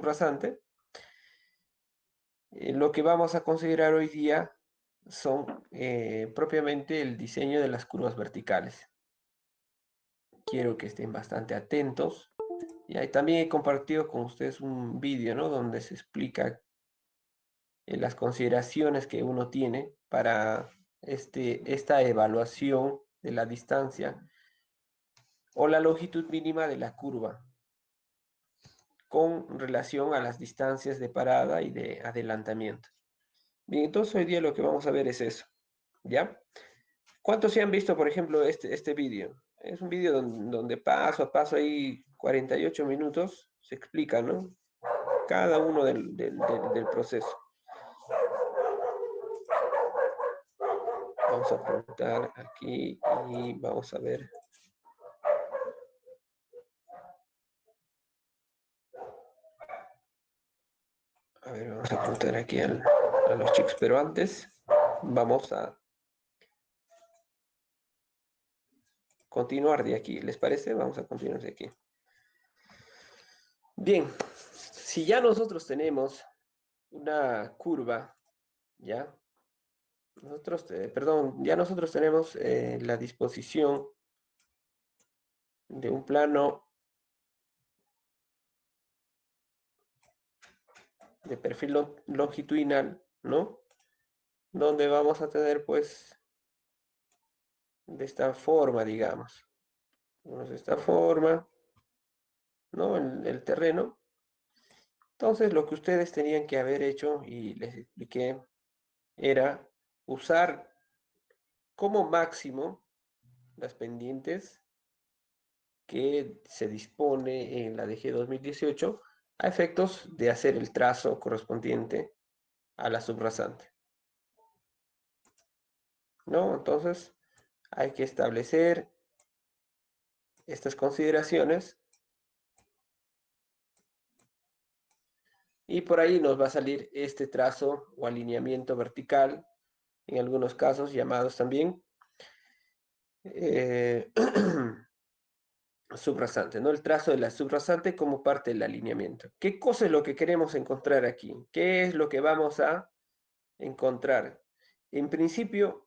subrasante, lo que vamos a considerar hoy día son propiamente el diseño de las curvas verticales. Quiero que estén bastante atentos. Y ahí también he compartido con ustedes un vídeo, ¿no? Donde se explica las consideraciones que uno tiene para esta evaluación de la distancia o la longitud mínima de la curva con relación a las distancias de parada y de adelantamiento. Bien, entonces hoy día lo que vamos a ver es eso, ¿ya? ¿Cuántos se han visto, por ejemplo, este vídeo? Es un vídeo donde paso a paso, ahí 48 minutos, se explica, ¿no? Cada uno del proceso. Vamos a apuntar aquí y vamos a ver. A ver, vamos a apuntar aquí a los chicos, pero antes vamos a continuar de aquí. ¿Les parece? Vamos a continuar de aquí. Bien, si ya nosotros tenemos una curva, ¿ya? Perdón, ya nosotros tenemos la disposición de un plano de perfil longitudinal, ¿no? Donde vamos a tener, pues, de esta forma, digamos. De esta forma, ¿no? El terreno. Entonces, lo que ustedes tenían que haber hecho, y les expliqué, era usar como máximo las pendientes que se dispone en la DG 2018 a efectos de hacer el trazo correspondiente a la subrasante, ¿no? Entonces, hay que establecer estas consideraciones y por ahí nos va a salir este trazo o alineamiento vertical, en algunos casos llamados también eh, subrasante, ¿no? El trazo de la subrasante como parte del alineamiento. ¿Qué cosa es lo que queremos encontrar aquí? ¿Qué es lo que vamos a encontrar? En principio,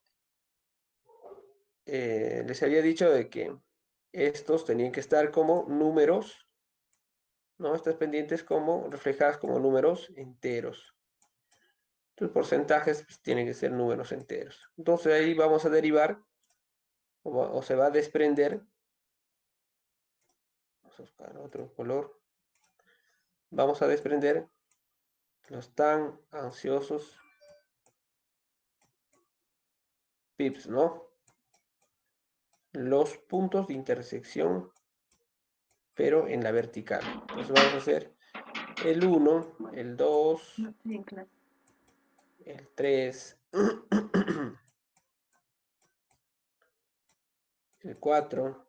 les había dicho de que estos tenían que estar como números, ¿no? Estas pendientes como reflejadas como números enteros. Los porcentajes pues, tienen que ser números enteros. Entonces ahí vamos a derivar o se va a desprender. Vamos a buscar otro color. Vamos a desprender los tan ansiosos pips, ¿no? Los puntos de intersección, pero en la vertical. Entonces vamos a hacer el 1, el 2, No estoy en clase. el 3, el 4,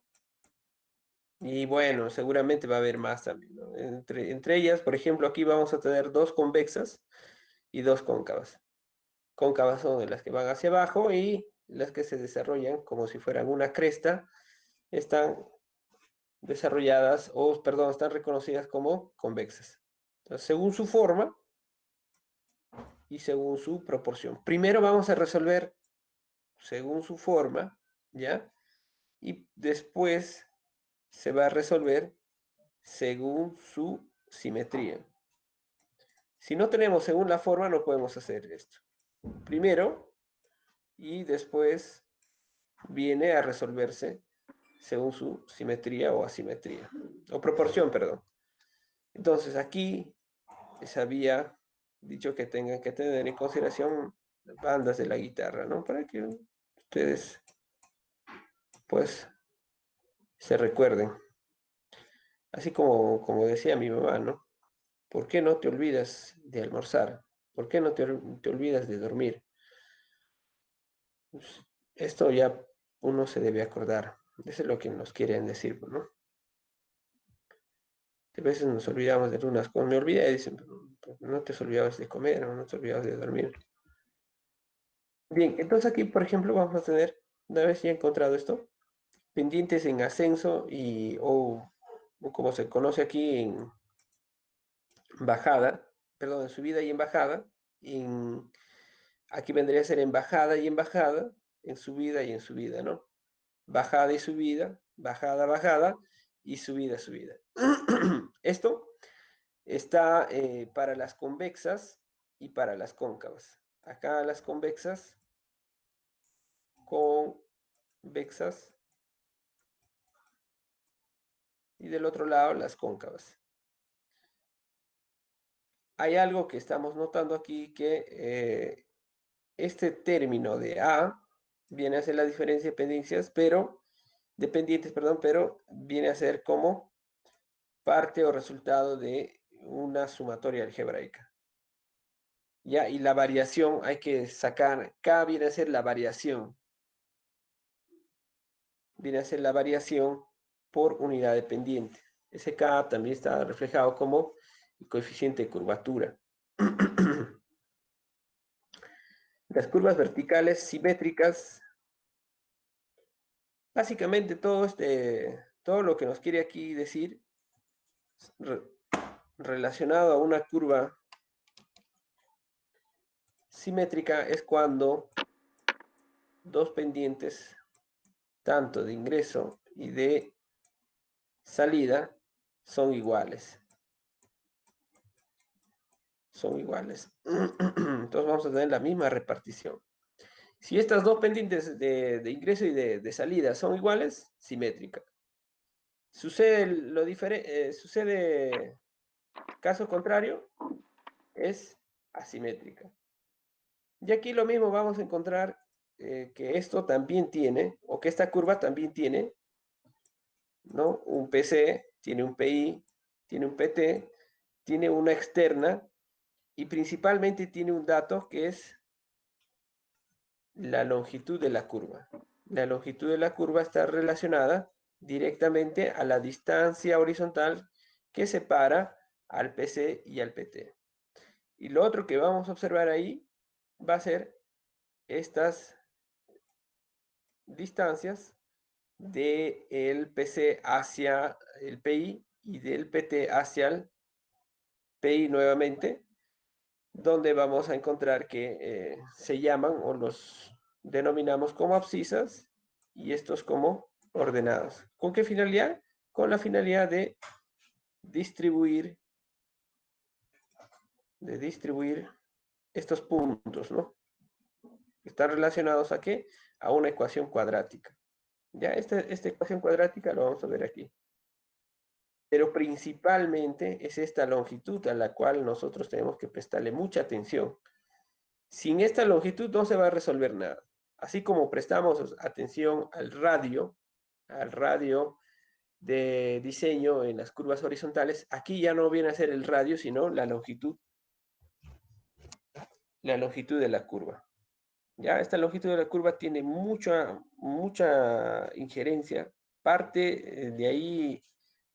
y bueno, seguramente va a haber más también, ¿no? Entre ellas, por ejemplo, aquí vamos a tener dos convexas y dos cóncavas. Cóncavas son de las que van hacia abajo y las que se desarrollan como si fueran una cresta, están desarrolladas, o perdón, están reconocidas como convexas. Entonces, según su forma y según su proporción. Primero vamos a resolver según su forma, ¿ya? Y después se va a resolver según su simetría. Si no tenemos según la forma, no podemos hacer esto. Primero y después viene a resolverse según su simetría o asimetría, o proporción, perdón. Entonces aquí les había dicho que tengan que tener en consideración bandas de la guitarra, ¿no? Para que ustedes, pues, se recuerden. Así como decía mi mamá, ¿no? ¿Por qué no te olvidas de almorzar? ¿Por qué no te olvidas de dormir? Pues, esto ya uno se debe acordar. Eso es lo que nos quieren decir, ¿no? A veces nos olvidamos de algunas cosas. Me olvidé, dicen, pero no te olvidabas de comer, no te olvidabas de dormir. Bien, entonces aquí, por ejemplo, vamos a tener, una vez ya encontrado esto, pendientes en ascenso o como se conoce aquí bajada, perdón, en subida y en bajada. Aquí vendría a ser en bajada y en bajada, en subida y en subida, ¿no? Bajada y subida, bajada, bajada y subida, subida. Esto está para las convexas y para las cóncavas. Acá las convexas, convexas, y del otro lado las cóncavas. Hay algo que estamos notando aquí que este término de A viene a ser la diferencia de pendencias, dependientes, perdón, pero viene a ser como parte o resultado de una sumatoria algebraica. Ya, y la variación hay que sacar, K viene a ser la variación, viene a ser la variación por unidad de pendiente. Ese K también está reflejado como el coeficiente de curvatura. Las curvas verticales simétricas, básicamente todo lo que nos quiere aquí decir relacionado a una curva simétrica es cuando dos pendientes, tanto de ingreso y de salida, son iguales. Son iguales. Entonces vamos a tener la misma repartición. Si estas dos pendientes de ingreso y de salida son iguales, simétrica. Sucede caso contrario, es asimétrica. Y aquí lo mismo vamos a encontrar que esto también tiene, o que esta curva también tiene, ¿no? Un PC, tiene un PI, tiene un PT, tiene una externa y principalmente tiene un dato que es la longitud de la curva. La longitud de la curva está relacionada directamente a la distancia horizontal que separa al PC y al PT. Y lo otro que vamos a observar ahí va a ser estas distancias del PC hacia el PI y del PT hacia el PI nuevamente, donde vamos a encontrar que se llaman o los denominamos como abscisas y estos como ordenados. ¿Con qué finalidad? Con la finalidad distribuir, de distribuir estos puntos, ¿no? Están relacionados a qué? A una ecuación cuadrática. Ya esta ecuación cuadrática lo vamos a ver aquí. Pero principalmente es esta longitud a la cual nosotros tenemos que prestarle mucha atención. Sin esta longitud no se va a resolver nada. Así como prestamos atención al radio de diseño en las curvas horizontales, aquí ya no viene a ser el radio, sino la longitud de la curva. Ya esta longitud de la curva tiene mucha injerencia, parte de ahí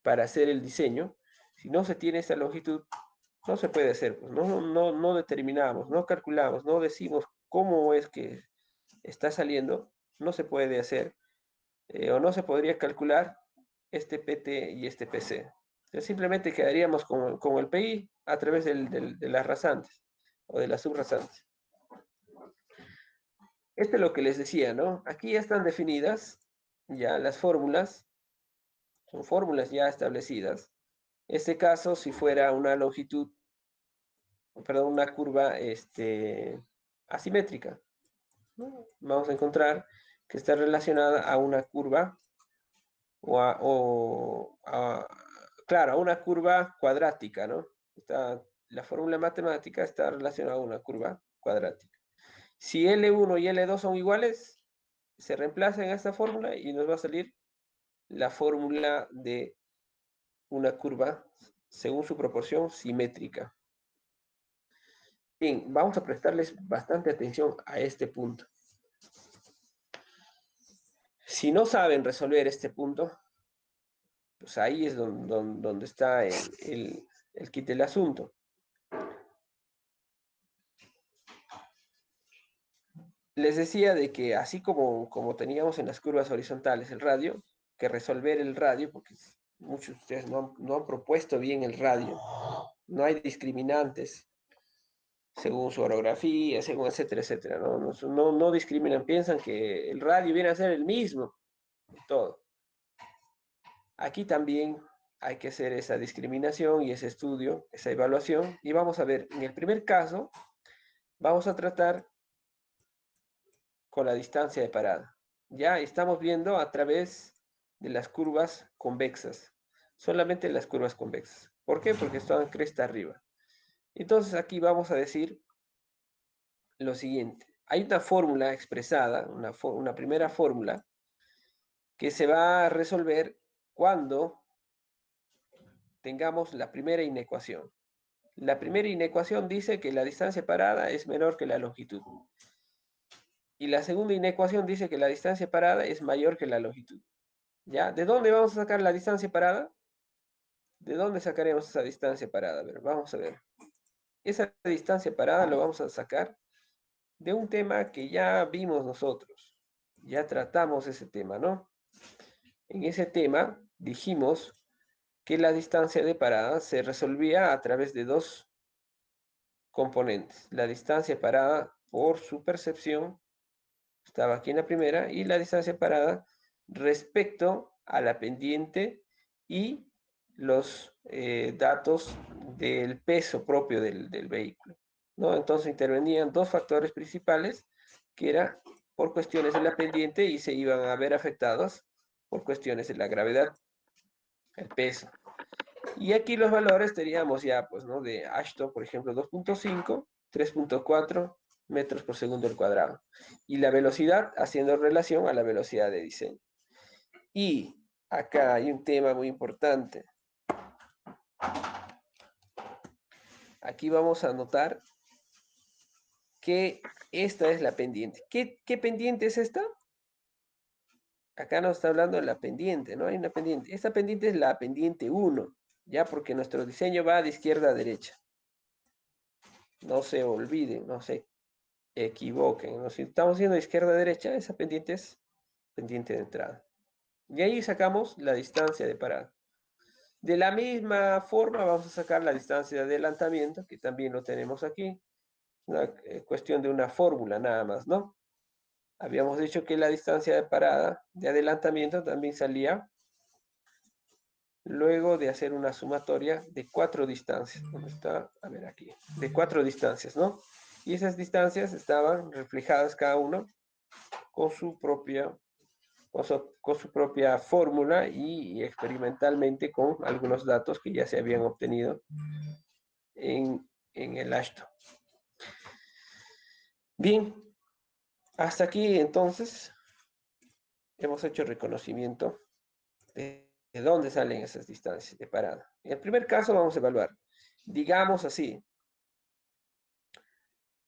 para hacer el diseño. Si no se tiene esta longitud, no se puede hacer, pues no determinamos, no calculamos, no decimos cómo es que está saliendo, no se puede hacer o no se podría calcular este PT y este PC. Entonces, simplemente quedaríamos con el PI a través de las rasantes o de las subrasantes. Esto es lo que les decía, ¿no? Aquí ya están definidas ya las fórmulas, son fórmulas ya establecidas. Este caso, si fuera una longitud, perdón, una curva asimétrica, ¿no? Vamos a encontrar que está relacionada a una curva claro, a una curva cuadrática, ¿no? La fórmula matemática está relacionada a una curva cuadrática. Si L1 y L2 son iguales, se reemplaza en esta fórmula y nos va a salir la fórmula de una curva según su proporción simétrica. Bien, vamos a prestarles bastante atención a este punto. Si no saben resolver este punto, pues ahí es donde está el kit del asunto. Les decía de que así como teníamos en las curvas horizontales el radio, que resolver el radio, porque muchos de ustedes no han propuesto bien el radio, No hay discriminantes según su orografía, según etcétera, etcétera. No discriminan, piensan que el radio viene a ser el mismo, todo. Aquí también hay que hacer esa discriminación y ese estudio, esa evaluación. Y vamos a ver, en el primer caso, vamos a tratar con la distancia de parada. Ya estamos viendo a través de las curvas convexas, solamente las curvas convexas. ¿Por qué? Porque están cresta arriba. Entonces aquí vamos a decir lo siguiente. Hay una fórmula expresada, una primera fórmula, que se va a resolver cuando tengamos la primera inecuación. La primera inecuación dice que la distancia parada es menor que la longitud. Y la segunda inecuación dice que la distancia parada es mayor que la longitud. ¿Ya? ¿De dónde vamos a sacar la distancia parada? ¿De dónde sacaremos esa distancia parada? A ver, vamos a ver. Esa distancia parada lo vamos a sacar de un tema que ya vimos nosotros. Ya tratamos ese tema, ¿no? En ese tema dijimos que la distancia de parada se resolvía a través de dos componentes. La distancia parada por su percepción estaba aquí en la primera, y la distancia parada respecto a la pendiente y los datos del peso propio del vehículo, ¿no? Entonces intervenían dos factores principales, que era por cuestiones de la pendiente y se iban a ver afectados por cuestiones de la gravedad, el peso. Y aquí los valores teníamos ya, pues, ¿no? De Ashton, por ejemplo, 2.5, 3.4 metros por segundo al cuadrado. Y la velocidad haciendo relación a la velocidad de diseño. Y acá hay un tema muy importante. Aquí vamos a notar que esta es la pendiente. ¿Qué pendiente es esta? Acá nos está hablando de la pendiente, ¿no? Hay una pendiente. Esta pendiente es la pendiente 1, ya porque nuestro diseño va de izquierda a derecha. No se olviden, no se equivoquen, ¿no? Si estamos haciendo de izquierda a derecha, esa pendiente es pendiente de entrada. Y ahí sacamos la distancia de parada. De la misma forma vamos a sacar la distancia de adelantamiento, que también lo tenemos aquí. Una cuestión de una fórmula nada más, ¿no? Habíamos dicho que la distancia de parada, de adelantamiento, también salía luego de hacer una sumatoria de 4 distancias. ¿Dónde está? A ver, aquí. De 4 distancias, ¿no? Y esas distancias estaban reflejadas cada uno con su propia, con su propia fórmula y experimentalmente con algunos datos que ya se habían obtenido en el Ashton. Bien, hasta aquí entonces hemos hecho reconocimiento de dónde salen esas distancias de parada. En el primer caso vamos a evaluar, digamos así,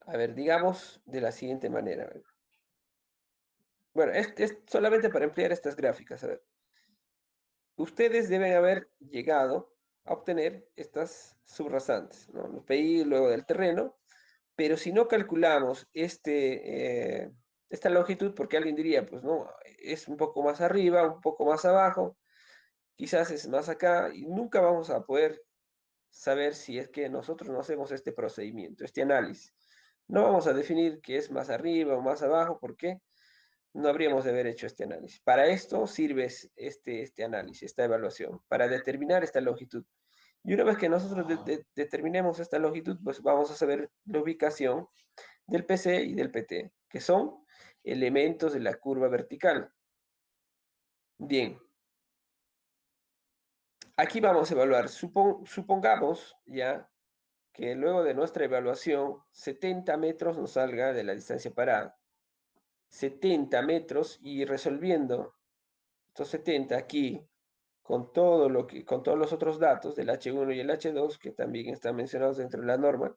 a ver, digamos de la siguiente manera. Bueno, es solamente para emplear estas gráficas. A ver, ustedes deben haber llegado a obtener estas subrasantes, ¿no? Los PI luego del terreno, pero si no calculamos esta longitud, porque alguien diría, pues no, es un poco más arriba, un poco más abajo, quizás es más acá, y nunca vamos a poder saber si es que nosotros no hacemos este procedimiento, este análisis. No vamos a definir qué es más arriba o más abajo, porque no habríamos de haber hecho este análisis. Para esto sirve este análisis, esta evaluación, para determinar esta longitud. Y una vez que nosotros determinemos esta longitud, pues vamos a saber la ubicación del PC y del PT, que son elementos de la curva vertical. Bien, aquí vamos a evaluar. Supongamos ya que luego de nuestra evaluación, 70 metros nos salga de la distancia parada. 70 metros, y resolviendo estos 70 aquí con con todos los otros datos del H1 y el H2, que también están mencionados dentro de la norma,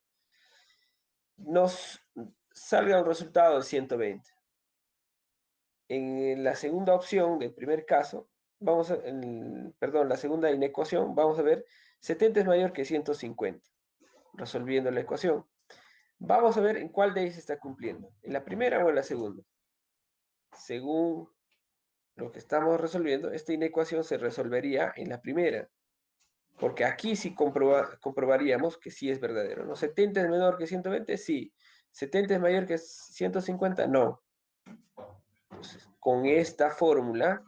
nos salga un resultado de 120. En la segunda opción del primer caso, perdón, la segunda inecuación, vamos a ver 70 es mayor que 150, resolviendo la ecuación. Vamos a ver en cuál de ellas se está cumpliendo, en la primera o en la segunda. Según lo que estamos resolviendo, esta inecuación se resolvería en la primera. Porque aquí sí comprobaríamos que sí es verdadero, ¿no? ¿70 es menor que 120? Sí. ¿70 es mayor que 150? No. Entonces, con esta fórmula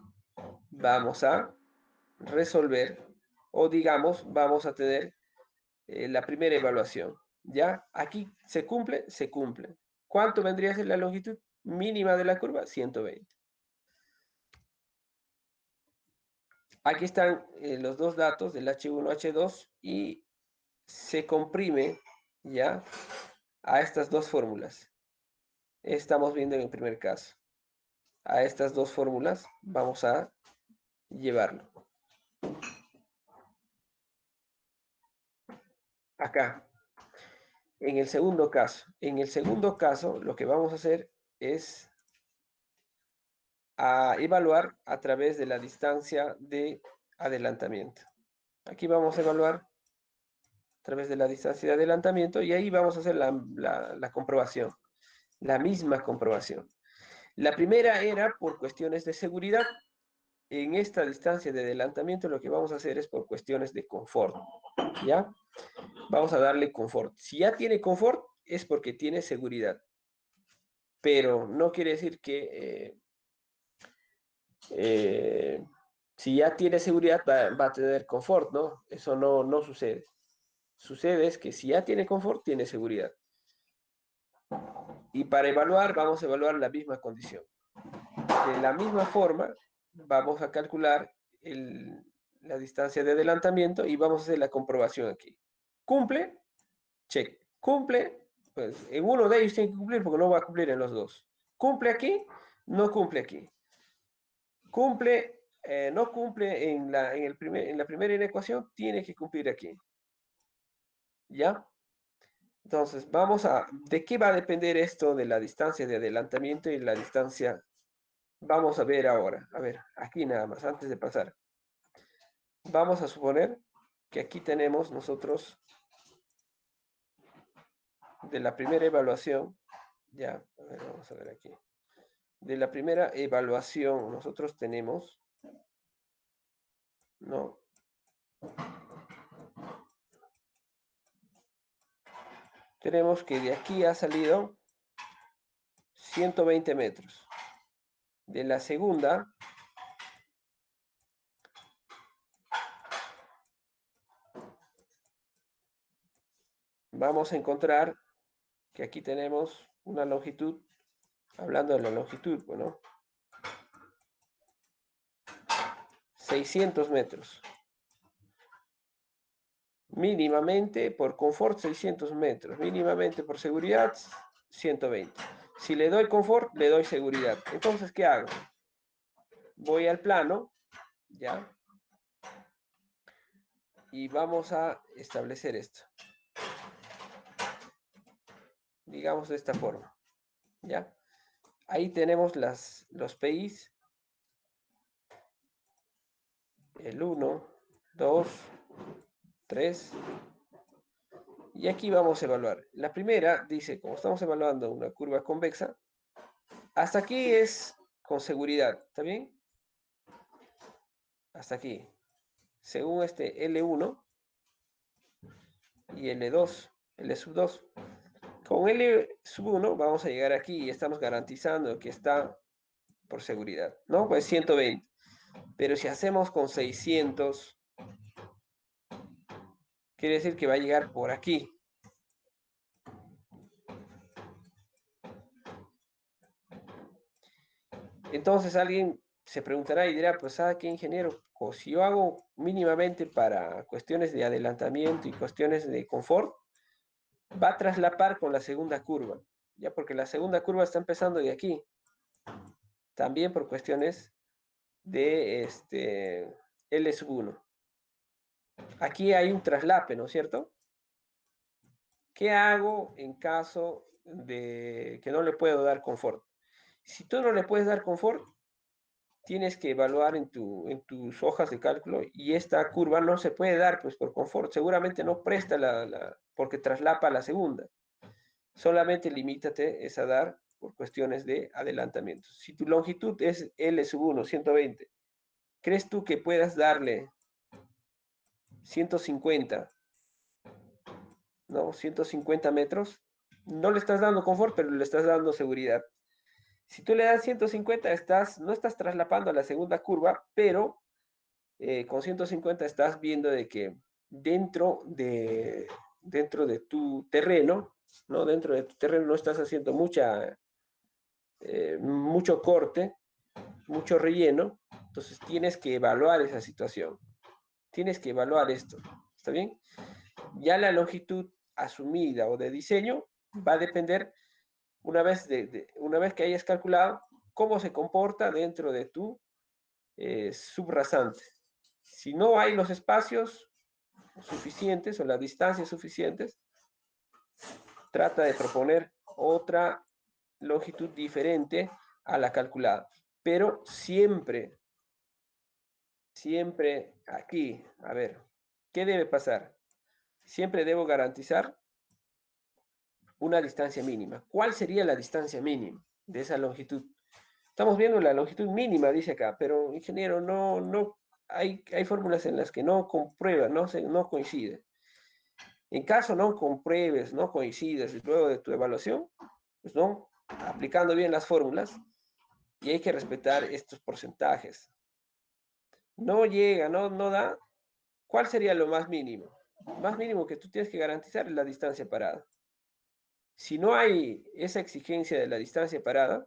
vamos a resolver, o digamos, vamos a tener la primera evaluación. ¿Ya? Aquí se cumple, se cumple. ¿Cuánto vendría a ser la longitud mínima de la curva? 120. Aquí están los dos datos del H1, H2 y se comprime ya a estas dos fórmulas. Estamos viendo en el primer caso. A estas dos fórmulas vamos a llevarlo. Acá, en el segundo caso, lo que vamos a hacer es evaluar a través de la distancia de adelantamiento. Aquí vamos a evaluar a través de la distancia de adelantamiento y ahí vamos a hacer la comprobación, la misma comprobación. La primera era por cuestiones de seguridad. En esta distancia de adelantamiento lo que vamos a hacer es por cuestiones de confort, ¿ya? Vamos a darle confort. Si ya tiene confort es porque tiene seguridad, pero no quiere decir que si ya tiene seguridad va a tener confort, ¿no? Eso no sucede. Sucede es que si ya tiene confort, tiene seguridad. Y para evaluar, vamos a evaluar la misma condición. De la misma forma, vamos a calcular la distancia de adelantamiento y vamos a hacer la comprobación aquí. ¿Cumple? Check. ¿Cumple? Pues en uno de ellos tiene que cumplir porque no va a cumplir en los dos. ¿Cumple aquí? No cumple aquí. ¿Cumple? No cumple en la primera inecuación, tiene que cumplir aquí. ¿Ya? Entonces, ¿de qué va a depender esto de la distancia de adelantamiento y la distancia? Vamos a ver ahora. A ver, aquí nada más, antes de pasar. Vamos a suponer que aquí tenemos nosotros de la primera evaluación, ya, a ver, vamos a ver aquí. De la primera evaluación nosotros tenemos, ¿no? Tenemos que de aquí ha salido 120 metros. De la segunda, vamos a encontrar que aquí tenemos una longitud, hablando de la longitud, bueno, 600 metros. Mínimamente por confort 600 metros, mínimamente por seguridad 120. Si le doy confort, le doy seguridad. Entonces, ¿qué hago? Voy al plano, ¿ya? Y vamos a establecer esto. Digamos de esta forma, ¿ya? Ahí tenemos los PIs, el 1, 2, 3, y aquí vamos a evaluar. La primera dice, como estamos evaluando una curva convexa, hasta aquí es con seguridad, ¿está bien? Hasta aquí. Según este L1 y L2, L sub 2. Con L sub 1 vamos a llegar aquí y estamos garantizando que está por seguridad, ¿no? Pues 120. Pero si hacemos con 600, quiere decir que va a llegar por aquí. Entonces alguien se preguntará y dirá, pues ¿sabe qué, ingeniero? O si yo hago mínimamente para cuestiones de adelantamiento y cuestiones de confort, va a traslapar con la segunda curva, ya porque la segunda curva está empezando de aquí, también por cuestiones de L sub 1. Aquí hay un traslape, ¿no es cierto? ¿Qué hago en caso de que no le puedo dar confort? Si tú no le puedes dar confort, tienes que evaluar en tus hojas de cálculo y esta curva no se puede dar pues por confort. Seguramente no presta porque traslapa la segunda. Solamente limítate es a dar por cuestiones de adelantamiento. Si tu longitud es L sub 1, 120, ¿crees tú que puedas darle 150, ¿no? 150 metros. No le estás dando confort, pero le estás dando seguridad. Si tú le das 150, no estás traslapando a la segunda curva, pero con 150 estás viendo de que dentro de, dentro de tu terreno, ¿no? Dentro de tu terreno no estás haciendo mucho corte, mucho relleno, entonces tienes que evaluar esa situación, tienes que evaluar esto, ¿está bien? Ya la longitud asumida o de diseño va a depender una vez que hayas calculado cómo se comporta dentro de tu subrasante. Si no hay los espacios suficientes o las distancias suficientes, trata de proponer otra longitud diferente a la calculada. Pero siempre, siempre aquí, a ver, ¿qué debe pasar? Siempre debo garantizar una distancia mínima. ¿Cuál sería la distancia mínima de esa longitud? Estamos viendo la longitud mínima, dice acá, pero ingeniero, hay fórmulas en las que no comprueba, no coincide. En caso no compruebes, no coincides luego de tu evaluación, pues no, aplicando bien las fórmulas, y hay que respetar estos porcentajes. No llega, no da. ¿Cuál sería lo más mínimo? Lo más mínimo que tú tienes que garantizar es la distancia parada. Si no hay esa exigencia de la distancia parada,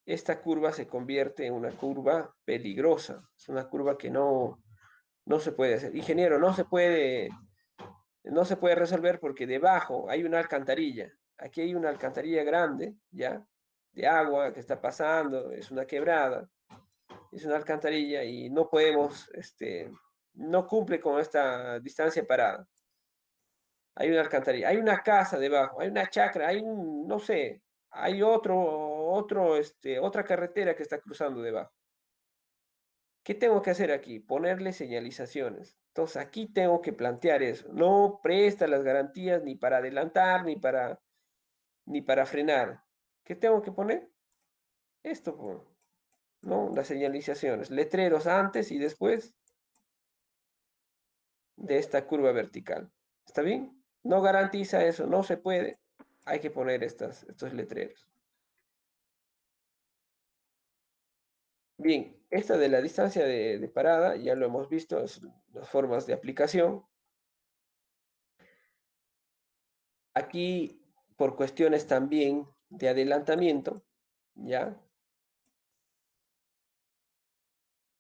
esta curva se convierte en una curva peligrosa. Es una curva que no se puede hacer. Ingeniero, no se puede resolver porque debajo hay una alcantarilla. Aquí hay una alcantarilla grande, ¿ya? De agua que está pasando, es una quebrada, es una alcantarilla y no podemos, no cumple con esta distancia parada. Hay una alcantarilla, hay una casa debajo, hay una chacra, no sé, hay otra carretera que está cruzando debajo. ¿Qué tengo que hacer aquí? Ponerle señalizaciones. Entonces aquí tengo que plantear eso. No presta las garantías ni para adelantar ni para frenar. ¿Qué tengo que poner? Esto, pues, ¿no? Las señalizaciones. Letreros antes y después de esta curva vertical. ¿Está bien? No garantiza eso, no se puede. Hay que poner estos letreros. Bien, esta de la distancia de parada, ya lo hemos visto, es las formas de aplicación. Aquí, por cuestiones también de adelantamiento, ¿ya?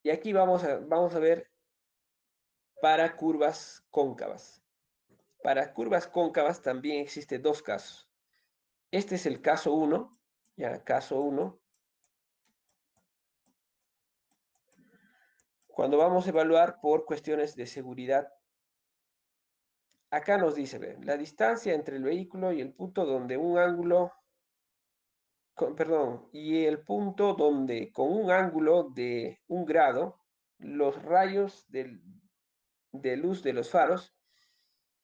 Y aquí vamos a ver para curvas cóncavas. Para curvas cóncavas también existe dos casos. Este es el caso 1, ya, caso 1. Cuando vamos a evaluar por cuestiones de seguridad, acá nos dice, ve, la distancia entre el vehículo y el punto donde un ángulo, perdón, y el punto donde con un ángulo de 1 grado, los rayos de luz de los faros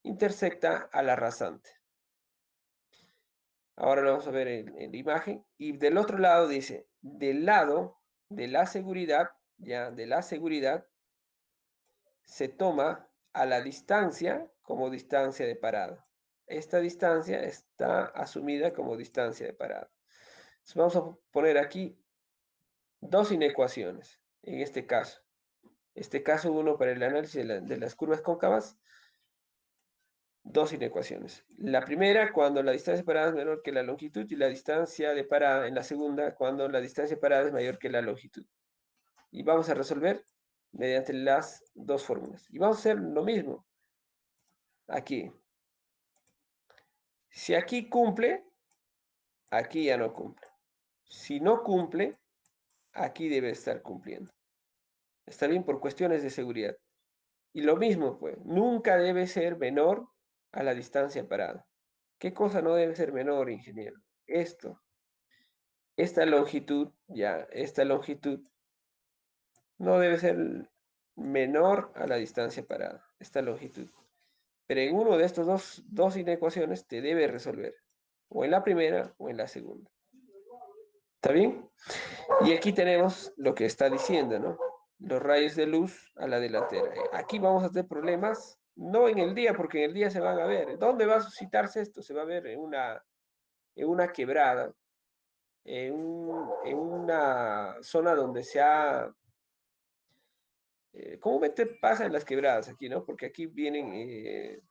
intersecta a la rasante. Ahora lo vamos a ver en la imagen. Y del otro lado dice, del lado de la seguridad, ya, de la seguridad, se toma a la distancia como distancia de parada. Esta distancia está asumida como distancia de parada. Entonces vamos a poner aquí dos inecuaciones en este caso. Este caso 1 para el análisis de las curvas cóncavas, dos inecuaciones. La primera, cuando la distancia de parada es menor que la longitud, y la distancia de parada en la segunda, cuando la distancia de parada es mayor que la longitud. Y vamos a resolver mediante las dos fórmulas. Y vamos a hacer lo mismo aquí. Si aquí cumple, aquí ya no cumple. Si no cumple, aquí debe estar cumpliendo. Está bien por cuestiones de seguridad. Y lo mismo, pues, nunca debe ser menor a la distancia parada. ¿Qué cosa no debe ser menor, ingeniero? Esta longitud, ya, esta longitud no debe ser menor a la distancia parada, esta longitud. Pero en uno de estos dos inecuaciones te debe resolver, o en la primera o en la segunda. ¿Está bien? Y aquí tenemos lo que está diciendo, ¿no? los rayos de luz a la delantera. Aquí vamos a tener problemas, no en el día, porque en el día se van a ver. ¿Dónde va a suscitarse esto? Se va a ver en una quebrada, en una zona donde se ha... comúnmente pasa en las quebradas aquí, ¿no? Porque aquí vienen,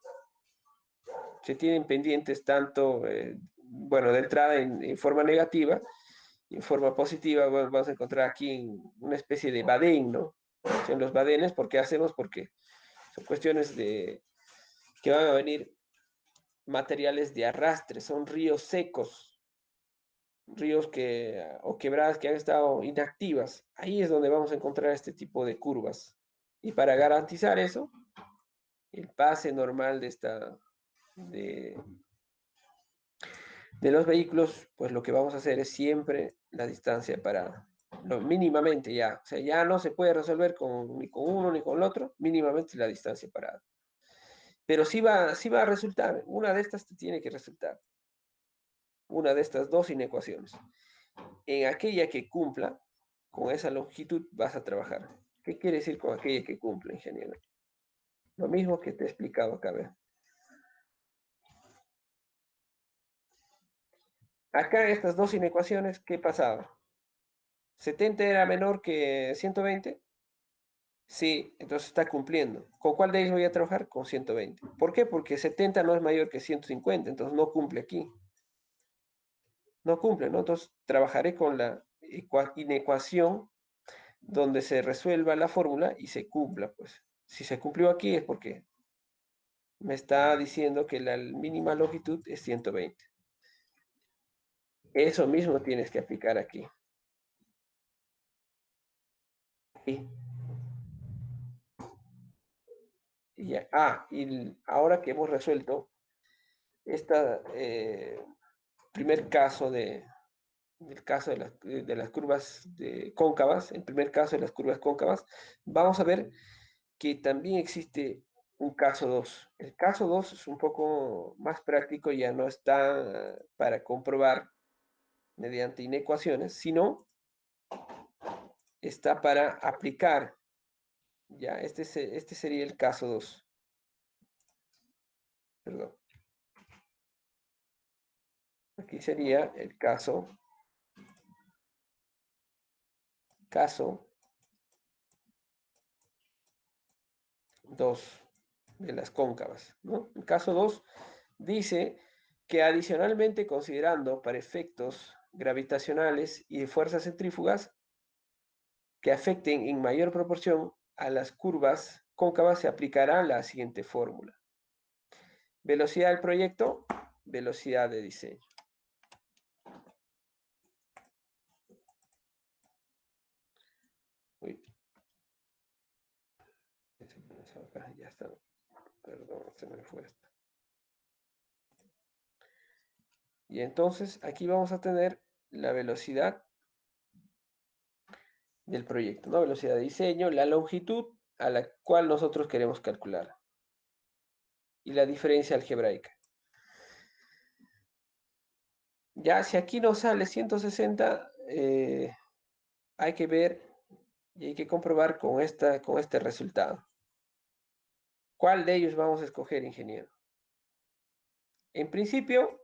se tienen pendientes tanto, bueno, de entrada en forma negativa, en forma positiva, bueno, vamos a encontrar aquí una especie de badén, ¿no? Son los badenes, ¿por qué hacemos? Porque son cuestiones de que van a venir materiales de arrastre, son ríos secos, ríos que, o quebradas que han estado inactivas. Ahí es donde vamos a encontrar este tipo de curvas. Y para garantizar eso, el pase normal de esta, de, de los vehículos, pues lo que vamos a hacer es siempre la distancia para, no, mínimamente ya, o sea, ya no se puede resolver ni con uno ni con el otro, mínimamente la distancia parada. Pero sí va a resultar, una de estas te tiene que resultar, una de estas dos inecuaciones. En aquella que cumpla, con esa longitud vas a trabajar. ¿Qué quiere decir con aquella que cumple, ingeniero? Lo mismo que te he explicado acá. ¿Ve? Acá estas dos inecuaciones, ¿qué pasaba? ¿70 era menor que 120? Sí, entonces está cumpliendo. ¿Con cuál de ellos voy a trabajar? Con 120. ¿Por qué? Porque 70 no es mayor que 150, entonces no cumple aquí. No cumple, ¿no? Entonces trabajaré con la inecuación donde se resuelva la fórmula y se cumpla, pues. Si se cumplió aquí es porque me está diciendo que la mínima longitud es 120. Eso mismo tienes que aplicar aquí. Y, y ahora que hemos resuelto este primer caso del caso de las curvas cóncavas, el primer caso de las curvas cóncavas, vamos a ver que también existe un caso 2. El caso 2 es un poco más práctico, ya no está para comprobar mediante inecuaciones, sino está para aplicar. Ya, este sería el caso 2. Perdón. Aquí sería el caso 2 de las cóncavas, ¿no? El caso 2 dice que adicionalmente considerando para efectos gravitacionales y de fuerzas centrífugas que afecten en mayor proporción a las curvas cóncavas, se aplicará la siguiente fórmula. Velocidad del proyecto, velocidad de diseño. Uy. Ya está. Perdón, se me fue esto. Y entonces aquí vamos a tener la velocidad del proyecto, ¿no? Velocidad de diseño, la longitud a la cual nosotros queremos calcular y la diferencia algebraica. Ya si aquí nos sale 160, hay que ver y hay que comprobar con este resultado. ¿Cuál de ellos vamos a escoger, ingeniero? En principio,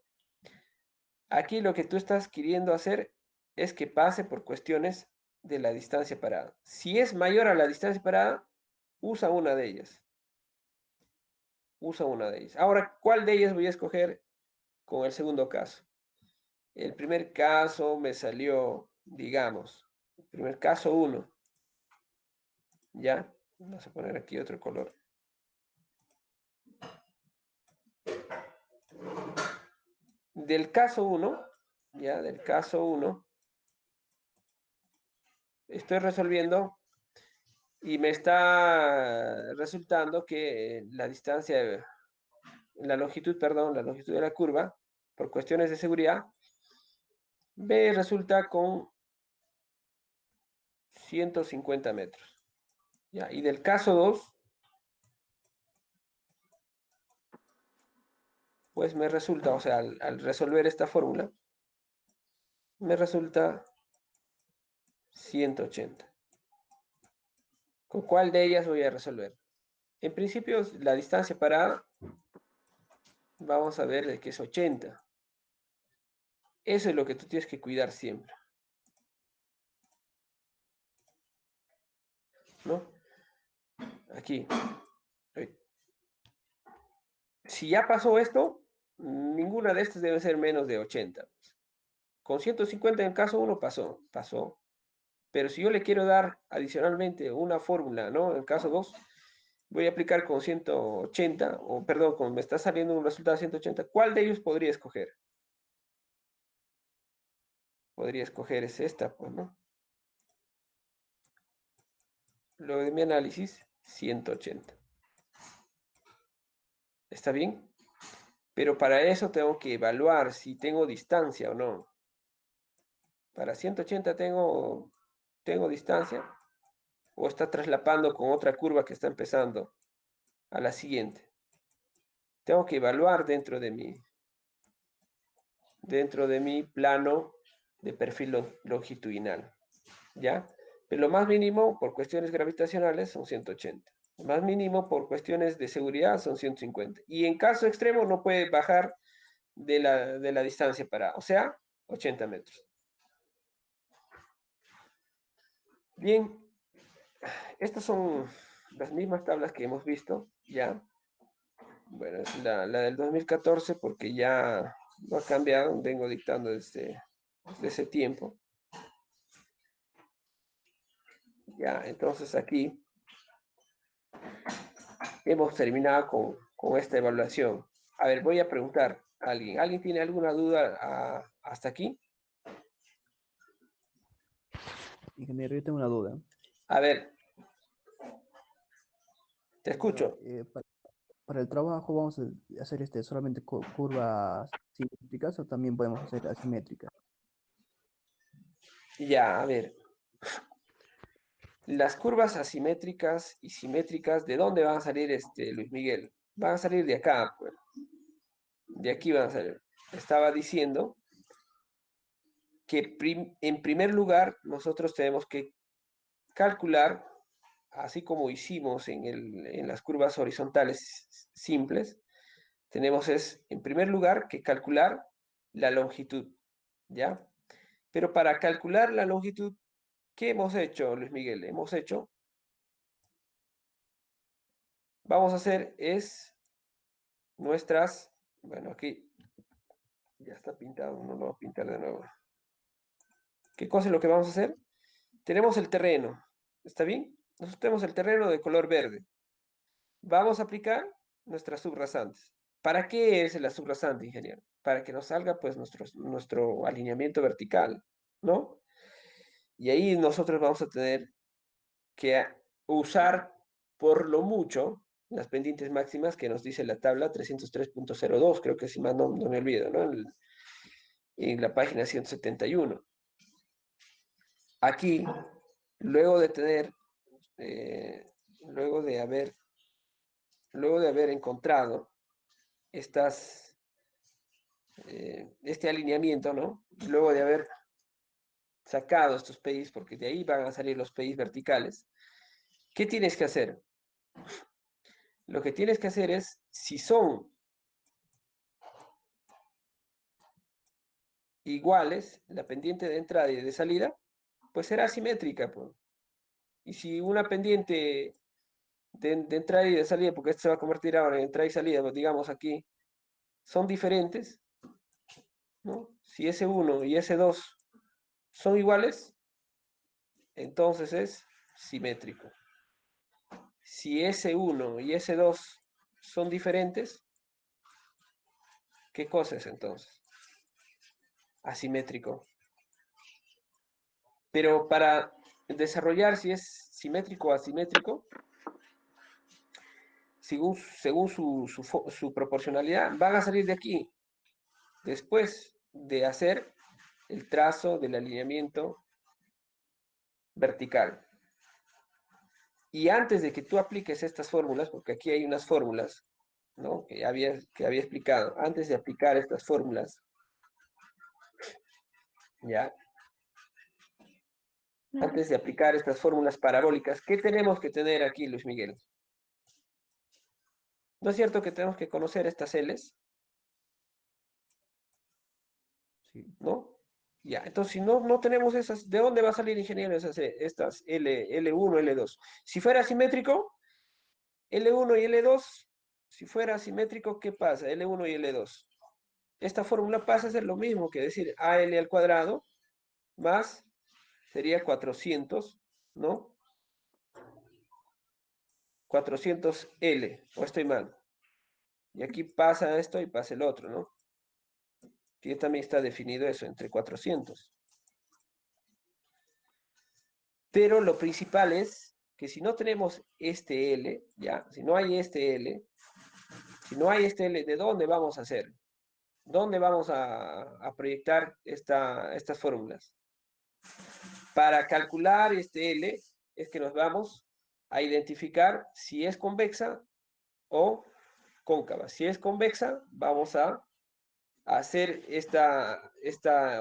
aquí lo que tú estás queriendo hacer es que pase por cuestiones de la distancia parada. Si es mayor a la distancia parada, usa una de ellas. Usa una de ellas. Ahora, ¿cuál de ellas voy a escoger con el segundo caso? El primer caso me salió, digamos, el primer caso 1. ¿Ya? Vamos a poner aquí otro color. Del caso 1, ¿ya? Del caso 1, estoy resolviendo y me está resultando que la distancia, la longitud, perdón, la longitud de la curva, por cuestiones de seguridad, B resulta con 150 metros. ¿Ya? Y del caso 2, pues me resulta, o sea, al resolver esta fórmula, me resulta 180. ¿Con cuál de ellas voy a resolver? En principio, la distancia para A, vamos a ver de que es 80. Eso es lo que tú tienes que cuidar siempre, ¿no? Aquí. Si ya pasó esto, ninguna de estas debe ser menos de 80. Con 150 en el caso 1 pasó. Pero si yo le quiero dar adicionalmente una fórmula, ¿no? En el caso 2, voy a aplicar con 180, o perdón, como me está saliendo un resultado de 180, ¿cuál de ellos podría escoger? Podría escoger es esta, pues, ¿no? Luego de mi análisis, 180. ¿Está bien? Pero para eso tengo que evaluar si tengo distancia o no. Para 180 tengo distancia o está traslapando con otra curva que está empezando a la siguiente. Tengo que evaluar dentro de mi plano de perfil longitudinal, ¿ya? Pero lo más mínimo por cuestiones gravitacionales son 180. Lo más mínimo por cuestiones de seguridad son 150. Y en caso extremo no puede bajar de la distancia para, o sea, 80 metros. Bien, estas son las mismas tablas que hemos visto ya. Bueno, es la del 2014 porque ya no ha cambiado, vengo dictando desde ese tiempo. Ya, entonces aquí hemos terminado con esta evaluación. A ver, voy a preguntar a alguien. ¿Alguien tiene alguna duda hasta aquí? Ingeniero, yo tengo una duda. A ver, te Bueno, escucho. para el trabajo vamos a hacer solamente curvas simétricas o también podemos hacer asimétricas. Ya, a ver. Las curvas asimétricas y simétricas, ¿de dónde van a salir, Luis Miguel? Van a salir de acá, pues. De aquí van a salir. Estaba diciendo que en primer lugar nosotros tenemos que calcular, así como hicimos en las curvas horizontales simples, tenemos en primer lugar que calcular la longitud, ¿ya? Pero para calcular la longitud, ¿qué hemos hecho, Luis Miguel? Vamos a hacer nuestras, bueno, aquí ya está pintado, no lo voy a pintar de nuevo. ¿Qué cosa es lo que vamos a hacer? Tenemos el terreno, ¿está bien? Nosotros tenemos el terreno de color verde. Vamos a aplicar nuestras subrasantes. ¿Para qué es la subrasante, ingeniero? Para que nos salga pues nuestro alineamiento vertical, ¿no? Y ahí nosotros vamos a tener que usar por lo mucho las pendientes máximas que nos dice la tabla 303.02, creo que si más no me olvido, ¿no? En la página 171. Aquí, luego de tener, eh, luego de haber, luego de haber encontrado este alineamiento, ¿no? Luego de haber sacado estos PIs, porque de ahí van a salir los PIs verticales, ¿qué tienes que hacer? Lo que tienes que hacer es, si son iguales, la pendiente de entrada y de salida, pues será simétrica, pues. Y si una pendiente de entrada y de salida, porque esto se va a convertir ahora en entrada y salida, pues digamos aquí, son diferentes, ¿no? Si S1 y S2 son iguales, entonces es simétrico. Si S1 y S2 son diferentes, ¿qué cosa es entonces? Asimétrico. Pero para desarrollar si es simétrico o asimétrico, según su proporcionalidad, van a salir de aquí, después de hacer el trazo del alineamiento vertical. Y antes de que tú apliques estas fórmulas, porque aquí hay unas fórmulas, ¿no? que había explicado, antes de aplicar estas fórmulas, ¿ya? Antes de aplicar estas fórmulas parabólicas, ¿qué tenemos que tener aquí, Luis Miguel? ¿No es cierto que tenemos que conocer estas L's? Sí. ¿No? Ya, entonces si no tenemos esas, ¿de dónde va a salir, ingeniero, estas L1, L2? Si fuera simétrico, L1 y L2, si fuera simétrico, ¿qué pasa? L1 y L2. Esta fórmula pasa a ser lo mismo que decir AL al cuadrado más, sería 400, ¿no? 400L, o estoy mal. Y aquí pasa esto y pasa el otro, ¿no? Aquí también está definido eso, entre 400. Pero lo principal es que si no tenemos este L, ya, si no hay este L, si no hay este L, ¿de dónde vamos a hacer? ¿Dónde vamos a proyectar estas fórmulas? Para calcular este L es que nos vamos a identificar si es convexa o cóncava. Si es convexa, vamos a hacer esta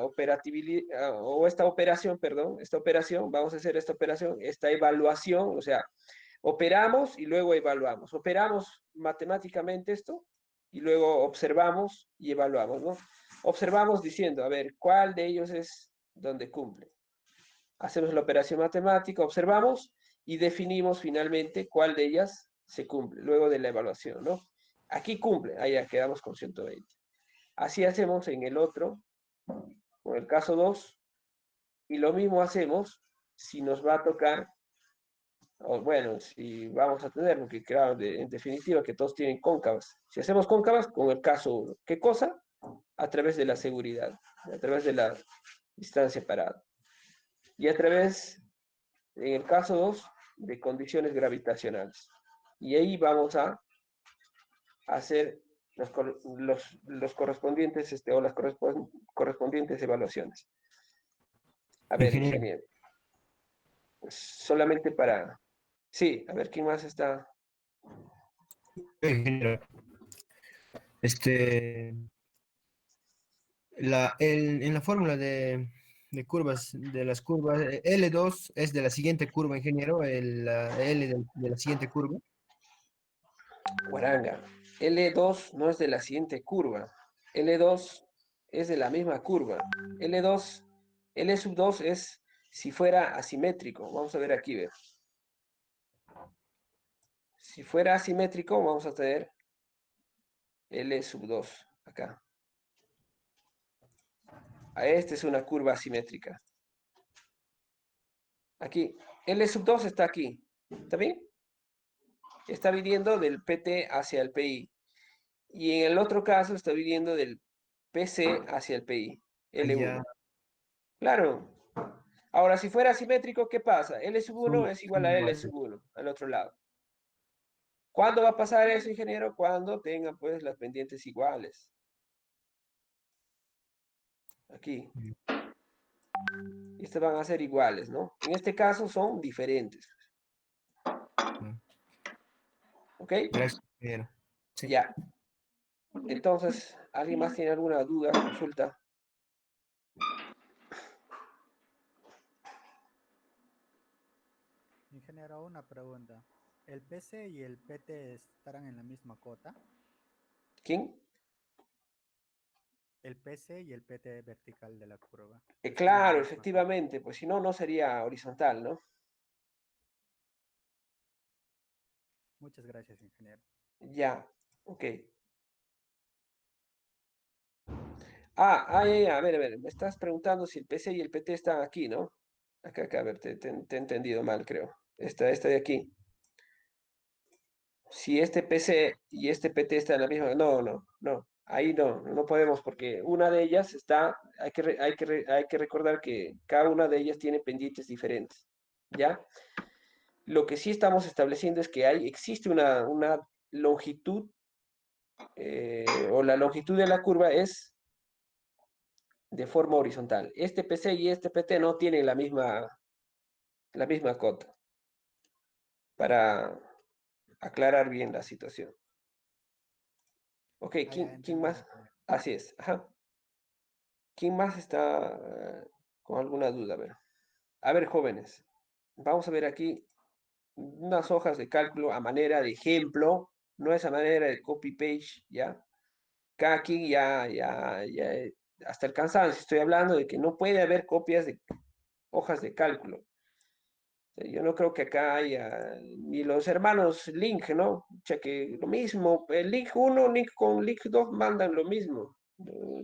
operatividad o esta operación, perdón, esta operación, vamos a hacer esta operación, esta evaluación, o sea, operamos y luego evaluamos. Operamos matemáticamente esto y luego observamos y evaluamos, ¿no? Observamos diciendo, a ver, ¿cuál de ellos es donde cumple? Hacemos la operación matemática, observamos y definimos finalmente cuál de ellas se cumple, luego de la evaluación, ¿no? Aquí cumple, ahí ya quedamos con 120. Así hacemos en el otro, con el caso 2, y lo mismo hacemos si nos va a tocar, o bueno, si vamos a tener, porque claro, en definitiva que todos tienen cóncavas. Si hacemos cóncavas, con el caso 1, ¿qué cosa? A través de la seguridad, a través de la distancia parada. Y a través, en el caso 2, de condiciones gravitacionales. Y ahí vamos a hacer los correspondientes, o las correspondientes evaluaciones. A ver, Ingeniero, ingeniero, solamente para... Sí, a ver, ¿quién más está? ingeniero, este, en la fórmula de curvas, de las curvas, L2 es de la siguiente curva, ingeniero, la L de la siguiente curva. Guaranga. L2 no es de la siguiente curva. L2 es de la misma curva. L2, L sub 2 es si fuera asimétrico. Vamos a ver aquí, ver. Si fuera asimétrico, vamos a tener L sub 2 acá. Esta es una curva asimétrica. Aquí, L sub 2 está aquí. ¿Está bien? Está viniendo del PT hacia el PI. Y en el otro caso está viniendo del PC hacia el PI. Allá L1. Claro. Ahora, si fuera asimétrico, ¿qué pasa? L sub 1 es igual son a L iguales. sub 1, al otro lado. ¿Cuándo va a pasar eso, ingeniero? Cuando tengan, pues, las pendientes iguales. Aquí. Estas van a ser iguales, ¿no? En este caso son diferentes. ¿Ok? Gracias, ingeniero. Sí. Ya. Entonces, ¿alguien más tiene alguna duda, consulta? Ingeniero, una pregunta. ¿El PC y el PT estarán en la misma cota? ¿Quién? El PC y el PT vertical de la curva. ¿Están en la Claro, misma cota? efectivamente, pues si no, no sería horizontal, ¿no? Muchas gracias, ingeniero. Ya, ok. A ver, me estás preguntando si el PC y el PT están aquí, ¿no? Acá, a ver, te he entendido mal, creo. Esta de aquí. Si este PC y este PT están en la misma, no. Ahí no podemos porque una de ellas está, hay que recordar que cada una de ellas tiene pendientes diferentes, ¿ya? Lo que sí estamos estableciendo es que existe una longitud, o la longitud de la curva es de forma horizontal. Este PC y este PT no tienen la misma cota, para aclarar bien la situación. Ok, Ah, ya, ¿quién entendido, más? ingeniero. Así es, ajá. ¿Quién más está con alguna duda? A ver. A ver, jóvenes, vamos a ver aquí unas hojas de cálculo a manera de ejemplo, no es a manera de copy-paste, ¿ya? Cada quien hasta el cansancio estoy hablando de que no puede haber copias de hojas de cálculo. O sea, yo no creo que acá haya ni los hermanos Link, ¿no? O sea, que lo mismo, el Link 1, Link con Link 2 mandan lo mismo.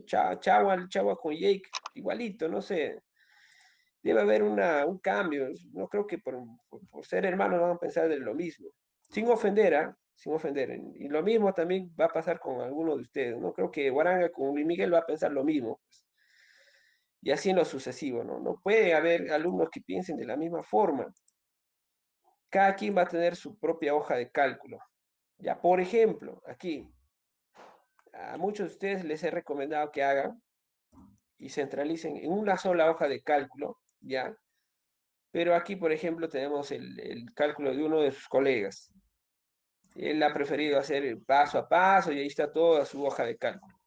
Chagua con Jake, igualito, no sé. Debe haber un cambio. No creo que por ser hermanos van a pensar de lo mismo. Sin ofender, ¿ah? Sin ofender. Y lo mismo también va a pasar con alguno de ustedes. No creo que Guaranga con Luis Miguel va a pensar lo mismo, pues. Y así en lo sucesivo, ¿no? No puede haber alumnos que piensen de la misma forma. Cada quien va a tener su propia hoja de cálculo. Ya, por ejemplo, aquí, a muchos de ustedes les he recomendado que hagan y centralicen en una sola hoja de cálculo, ¿ya? Pero aquí, por ejemplo, tenemos el cálculo de uno de sus colegas. Él ha preferido hacer paso a paso y ahí está toda su hoja de cálculo.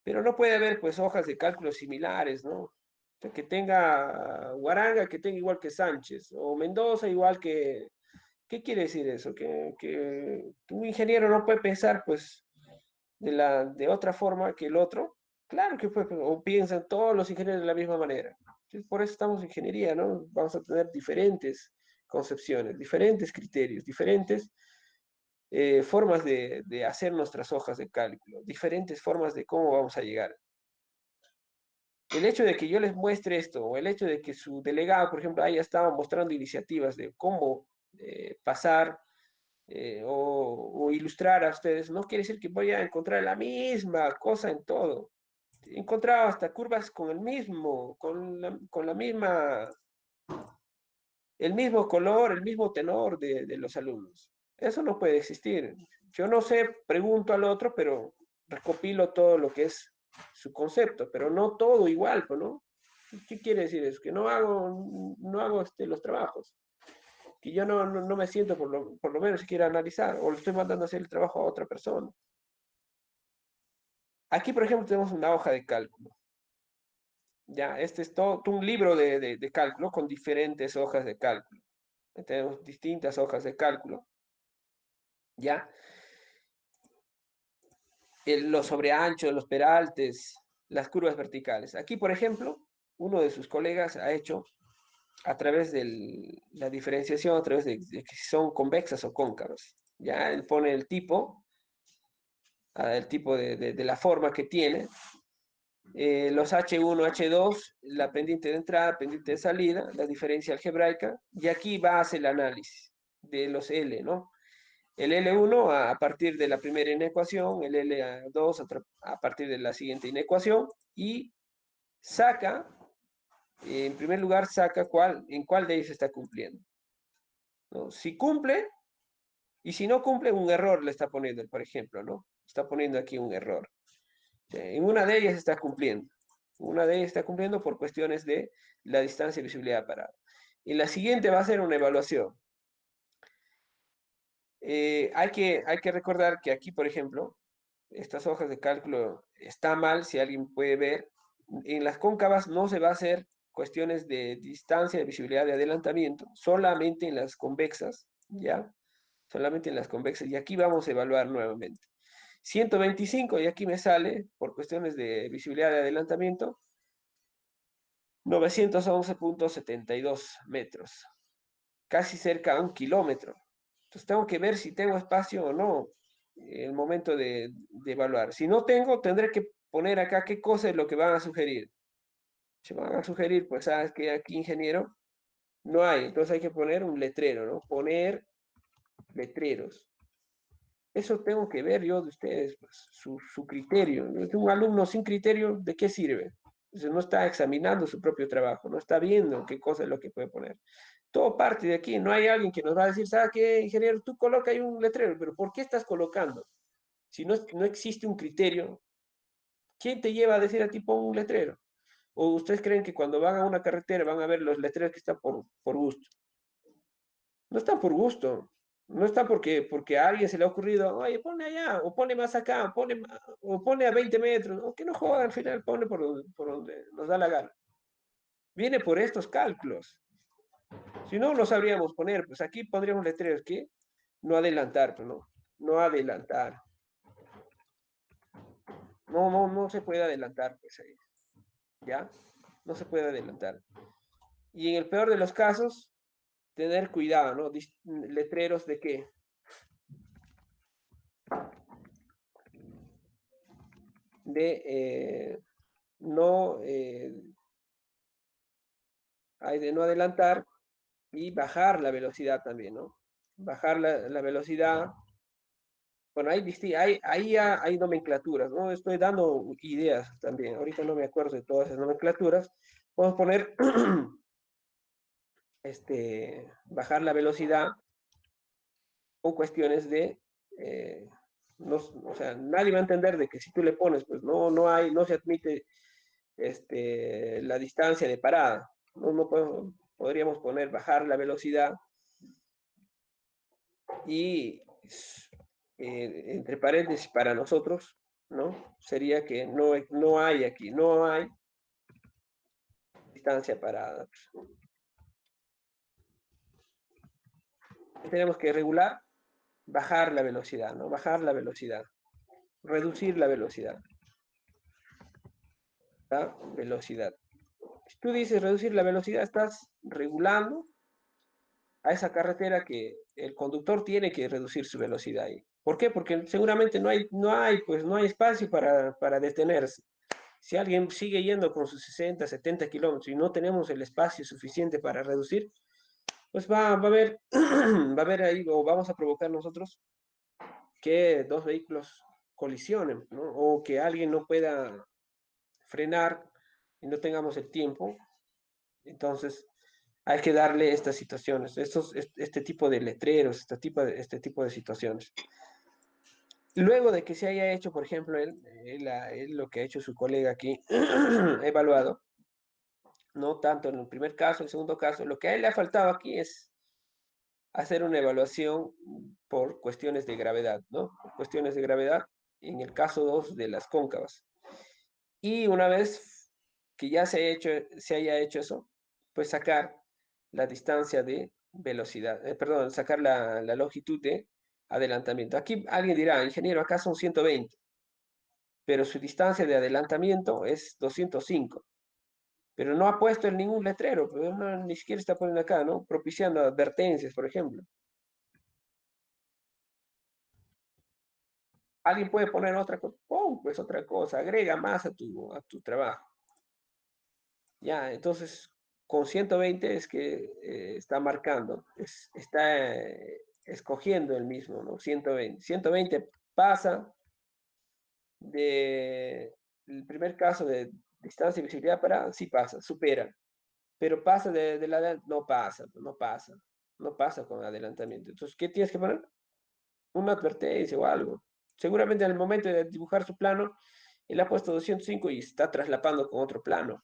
Pero no puede haber, pues, hojas de cálculo similares, ¿no? O sea, que tenga Guaranga, que tenga igual que Sánchez, o Mendoza igual que... ¿Qué quiere decir eso? Que un ingeniero no puede pensar, pues, de otra forma que el otro. Claro que puede, o piensan todos los ingenieros de la misma manera. Entonces, por eso estamos en ingeniería, ¿no? Vamos a tener diferentes concepciones, diferentes criterios, diferentes formas de hacer nuestras hojas de cálculo, diferentes formas de cómo vamos a llegar. El hecho de que yo les muestre esto, o el hecho de que su delegado, por ejemplo, haya estado mostrando iniciativas de cómo pasar o ilustrar a ustedes, no quiere decir que voy a encontrar la misma cosa en todo. He encontrado hasta curvas con con la misma, el mismo color, el mismo tenor de los alumnos. Eso no puede existir. Yo no sé, pregunto al otro, pero recopilo todo lo que es su concepto, pero no todo igual, pues, ¿no? ¿Qué quiere decir eso? Que no hago los trabajos, que yo no me siento por lo menos siquiera analizar, o le estoy mandando a hacer el trabajo a otra persona. Aquí, por ejemplo, tenemos una hoja de cálculo. Ya, este es todo un libro de cálculo con diferentes hojas de cálculo. Tenemos distintas hojas de cálculo. Ya, los sobreanchos, los peraltes, las curvas verticales. Aquí, por ejemplo, uno de sus colegas ha hecho a través de la diferenciación, a través de que son convexas o cóncavas. Ya, él pone el tipo de la forma que tiene, los H1, H2, la pendiente de entrada, pendiente de salida, la diferencia algebraica, y aquí va a hacer el análisis de los L, ¿no? El L1 a partir de la primera inecuación, el L2 a partir de la siguiente inecuación, y saca, en primer lugar, saca en cuál de ellos está cumpliendo, ¿no? Si cumple, y si no cumple, un error le está poniendo, por ejemplo, ¿no? Está poniendo aquí un error. En una de ellas está cumpliendo. Una de ellas está cumpliendo por cuestiones de la distancia de visibilidad parada. Y la siguiente va a ser una evaluación. Hay que recordar que aquí, por ejemplo, estas hojas de cálculo está mal, si alguien puede ver. En las cóncavas no se va a hacer cuestiones de distancia, de visibilidad, de adelantamiento, solamente en las convexas, ¿ya? Solamente en las convexas. Y aquí vamos a evaluar nuevamente. 125, y aquí me sale, por cuestiones de visibilidad de adelantamiento, 911.72 metros, casi cerca a 1 kilómetro. Entonces tengo que ver si tengo espacio o no en el momento de evaluar. Si no tengo, tendré que poner acá qué cosa es lo que van a sugerir. Se van a sugerir, pues sabes que aquí, ingeniero, no hay. Entonces hay que poner un letrero, ¿no? Poner letreros. Eso tengo que ver yo de ustedes, pues, su criterio. Un alumno sin criterio, ¿de qué sirve? Entonces no está examinando su propio trabajo, no está viendo qué cosa es lo que puede poner. Todo parte de aquí, no hay alguien que nos va a decir, ¿sabes qué, ingeniero? Tú coloca ahí un letrero, pero ¿por qué estás colocando? Si no existe un criterio, ¿quién te lleva a decir a ti pon un letrero? ¿O ustedes creen que cuando van a una carretera van a ver los letreros que están por gusto? No están por gusto. No está porque a alguien se le ha ocurrido, oye, pone allá, o pone más acá, o pone a 20 metros, o que no joda al final, pone por donde nos da la gana. Viene por estos cálculos. Si no, lo sabríamos poner. Pues aquí pondríamos letreros que no adelantar, pues no. No adelantar. No se puede adelantar, pues ahí. ¿Ya? No se puede adelantar. Y en el peor de los casos, tener cuidado, ¿no? Letreros de qué? De no, hay de no adelantar y bajar la velocidad también, ¿no? Bajar la velocidad. Bueno, hay nomenclaturas, ¿no? Estoy dando ideas también. Ahorita no me acuerdo de todas esas nomenclaturas. Podemos poner bajar la velocidad o cuestiones de, no, o sea, nadie va a entender de que si tú le pones, pues no se admite la distancia de parada. Podríamos poner bajar la velocidad y entre paréntesis para nosotros, ¿no? Sería que no hay aquí, no hay distancia parada. Tenemos que regular, bajar la velocidad, ¿no? Bajar la velocidad, reducir la velocidad. La velocidad. Si tú dices reducir la velocidad, estás regulando a esa carretera que el conductor tiene que reducir su velocidad ahí. ¿Por qué? Porque seguramente no hay espacio para detenerse. Si alguien sigue yendo con sus 60, 70 kilómetros y no tenemos el espacio suficiente para reducir, pues va a haber, va a haber ahí, o vamos a provocar nosotros que dos vehículos colisionen, ¿no? O que alguien no pueda frenar y no tengamos el tiempo. Entonces, hay que darle estas situaciones, este tipo de letreros, este tipo de situaciones. Luego de que se haya hecho, por ejemplo, él lo que ha hecho su colega aquí, evaluado, no tanto en el primer caso, en el segundo caso, lo que a él le ha faltado aquí es hacer una evaluación por cuestiones de gravedad, ¿no? Por cuestiones de gravedad, en el caso 2 de las cóncavas. Y una vez que ya se haya hecho eso, pues sacar la distancia de velocidad, perdón, sacar la longitud de adelantamiento. Aquí alguien dirá, ingeniero, acá son 120, pero su distancia de adelantamiento es 205. Pero no ha puesto en ningún letrero, pero ni siquiera está poniendo acá, ¿no? Propiciando advertencias, por ejemplo. Alguien puede poner otra cosa, pues otra cosa, agrega más a tu trabajo. Ya, entonces, con 120 es que está marcando, está escogiendo el mismo, ¿no? 120. 120 pasa de el primer caso de distancia y visibilidad para, sí pasa, supera, pero pasa de la, no pasa con adelantamiento. Entonces, ¿qué tienes que poner? Una advertencia o algo. Seguramente en el momento de dibujar su plano, él ha puesto 205 y está traslapando con otro plano,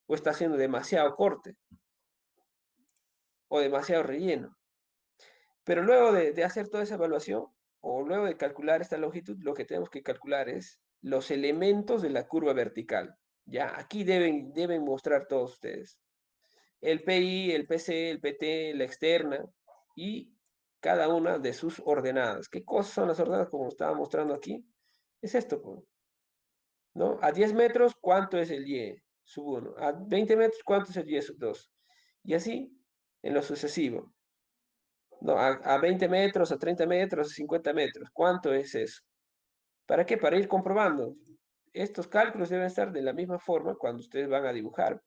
o está haciendo demasiado corte, o demasiado relleno. Pero luego de hacer toda esa evaluación, o luego de calcular esta longitud, lo que tenemos que calcular es los elementos de la curva vertical. Ya, aquí deben mostrar todos ustedes. El PI, el PC, el PT, la externa y cada una de sus ordenadas. ¿Qué cosas son las ordenadas como estaba mostrando aquí? Es esto, ¿no? A 10 metros, ¿cuánto es el Y sub 1? A 20 metros, ¿cuánto es el Y sub 2? Y así en lo sucesivo. No, a 20 metros, a 30 metros, a 50 metros. ¿Cuánto es eso? ¿Para qué? Para ir comprobando. Estos cálculos deben estar de la misma forma cuando ustedes van a dibujar.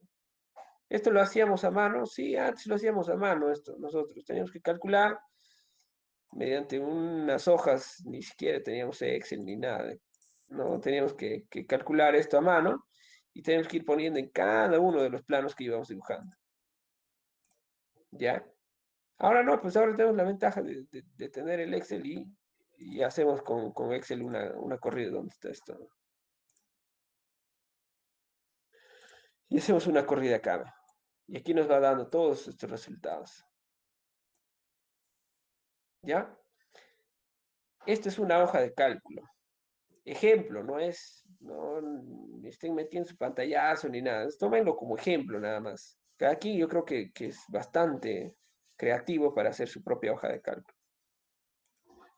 ¿Esto lo hacíamos a mano? Sí, antes lo hacíamos a mano esto. Nosotros teníamos que calcular mediante unas hojas, ni siquiera teníamos Excel ni nada. No, teníamos que calcular esto a mano y teníamos que ir poniendo en cada uno de los planos que íbamos dibujando. ¿Ya? Ahora no, pues ahora tenemos la ventaja de tener el Excel y hacemos con Excel una corrida donde está esto. Y hacemos una corrida acá. Y aquí nos va dando todos estos resultados. ¿Ya? Esta es una hoja de cálculo. Ejemplo, no es no ni estén metiendo su pantallazo ni nada. Tómenlo como ejemplo nada más. Aquí yo creo que es bastante creativo para hacer su propia hoja de cálculo.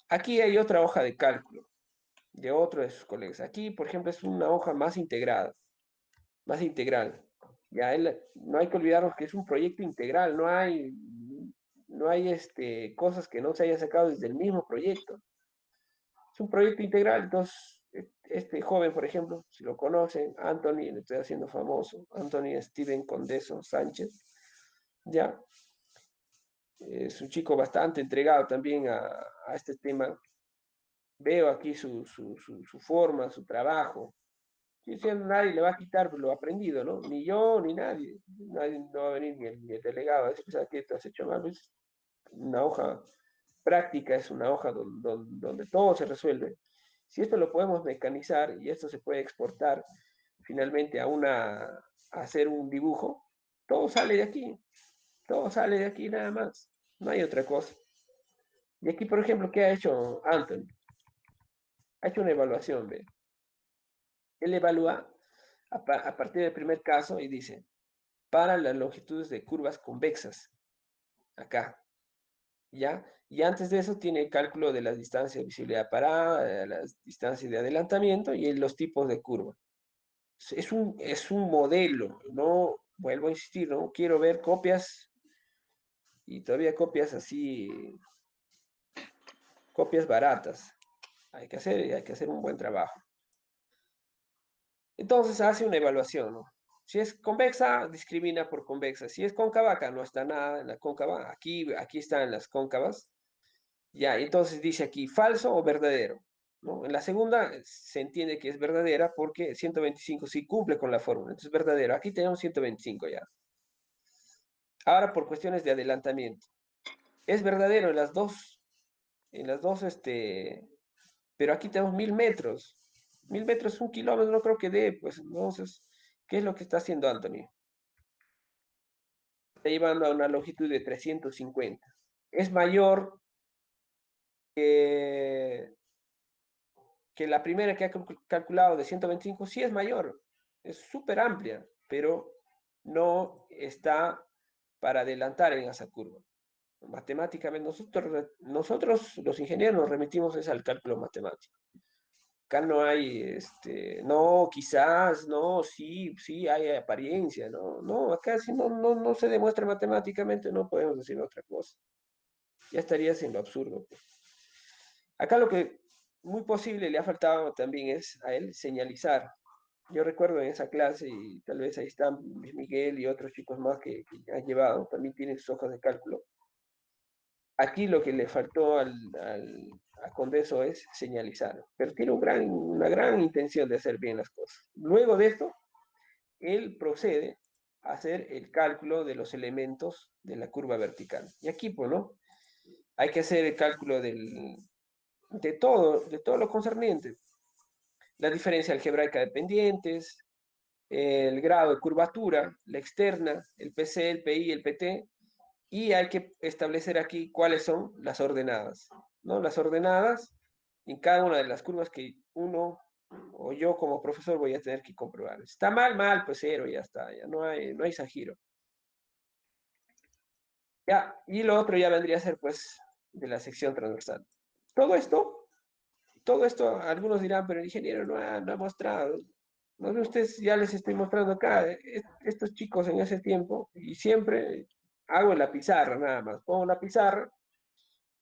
Aquí hay otra hoja de cálculo de otro de sus colegas. Aquí, por ejemplo, es una hoja más integrada, más integral. Ya no hay que olvidarnos que es un proyecto integral, no hay cosas que no se hayan sacado desde el mismo proyecto. Es un proyecto integral, entonces este joven, por ejemplo, si lo conocen, Anthony, le estoy haciendo famoso, Anthony Steven Condeso Sánchez, ya, es un chico bastante entregado también a este tema. Veo aquí su forma, su trabajo. Sí, sí, nadie le va a quitar lo aprendido, ¿no? Ni yo, ni nadie. Nadie no va a venir ni el delegado a decir, ¿sabes qué? Te has hecho mal. Es una hoja práctica, es una hoja donde todo se resuelve. Si esto lo podemos mecanizar y esto se puede exportar finalmente a hacer un dibujo, todo sale de aquí. Todo sale de aquí nada más. No hay otra cosa. Y aquí, por ejemplo, ¿qué ha hecho Anthony? Ha hecho una evaluación, ¿ve? Él evalúa a partir del primer caso y dice, para las longitudes de curvas convexas, acá, ¿ya? Y antes de eso tiene el cálculo de las distancias de visibilidad parada, las distancias de adelantamiento y los tipos de curva. Es un modelo, no, vuelvo a insistir, no quiero ver copias y todavía copias así, copias baratas. Hay que hacer un buen trabajo. Entonces hace una evaluación, ¿no? Si es convexa, discrimina por convexa. Si es cóncava, acá no está nada en la cóncava. Aquí están las cóncavas. Ya, entonces dice aquí falso o verdadero, ¿no? En la segunda se entiende que es verdadera porque 125 sí cumple con la fórmula. Entonces verdadero. Aquí tenemos 125 ya. Ahora por cuestiones de adelantamiento. Es verdadero en las dos, pero aquí tenemos 1000 metros. 1000 metros es 1 kilómetro, no creo que dé, pues entonces, ¿qué es lo que está haciendo Anthony? Está llevando a una longitud de 350. Es mayor que la primera que ha calculado de 125, sí es mayor, es súper amplia, pero no está para adelantar en esa curva. Matemáticamente, nosotros los ingenieros nos remitimos es al cálculo matemático. Acá no hay, no, quizás, no, sí, sí, hay apariencia, no, no, acá si no se demuestra matemáticamente, no podemos decir otra cosa. Ya estaría siendo absurdo, pues. Acá lo que muy posible le ha faltado también es a él señalizar. Yo recuerdo en esa clase, y tal vez ahí están Luis Miguel y otros chicos más que han llevado, también tienen sus hojas de cálculo. Aquí lo que le faltó a Condeso es señalizar, pero tiene una gran intención de hacer bien las cosas. Luego de esto, él procede a hacer el cálculo de los elementos de la curva vertical. Y aquí, pues, ¿no? Hay que hacer el cálculo de todo lo concerniente. La diferencia algebraica de pendientes, el grado de curvatura, la externa, el PC, el PI, el PT, y hay que establecer aquí cuáles son las ordenadas, ¿no? Las ordenadas en cada una de las curvas que uno o yo como profesor voy a tener que comprobar. Está mal, pues cero, ya está, ya no hay giro. Ya, y lo otro ya vendría a ser, pues, de la sección transversal. Todo esto, algunos dirán, pero el ingeniero no ha mostrado. No sé, ustedes ya les estoy mostrando acá, estos chicos en ese tiempo, y siempre hago en la pizarra nada más, pongo la pizarra,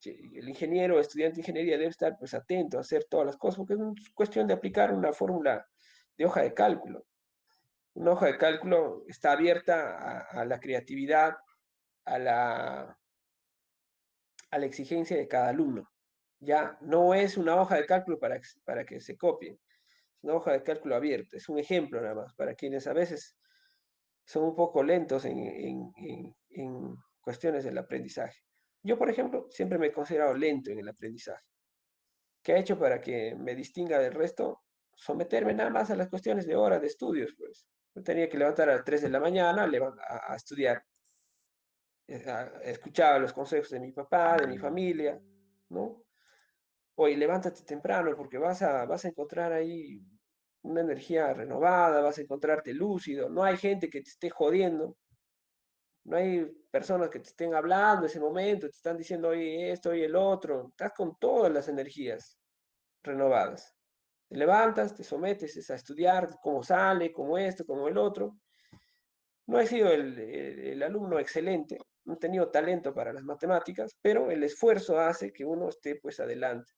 el ingeniero, estudiante de ingeniería debe estar pues atento a hacer todas las cosas, porque es cuestión de aplicar una fórmula de hoja de cálculo. Una hoja de cálculo está abierta a la creatividad, a la exigencia de cada alumno. Ya no es una hoja de cálculo para que se copie, es una hoja de cálculo abierta, es un ejemplo nada más, para quienes a veces son un poco lentos en cuestiones del aprendizaje. Yo, por ejemplo, siempre me he considerado lento en el aprendizaje. ¿Qué he hecho para que me distinga del resto? Someterme nada más a las cuestiones de horas de estudios, pues. Yo tenía que levantar a las 3 de la mañana a estudiar. Escuchaba los consejos de mi papá, de mi familia, ¿no? Oye, levántate temprano porque vas a encontrar ahí una energía renovada, vas a encontrarte lúcido, no hay gente que te esté jodiendo, no hay personas que te estén hablando en ese momento, te están diciendo, oye, esto y el otro, estás con todas las energías renovadas. Te levantas, te sometes a estudiar cómo sale, cómo esto, cómo el otro. No he sido el alumno excelente, no he tenido talento para las matemáticas, pero el esfuerzo hace que uno esté pues adelante.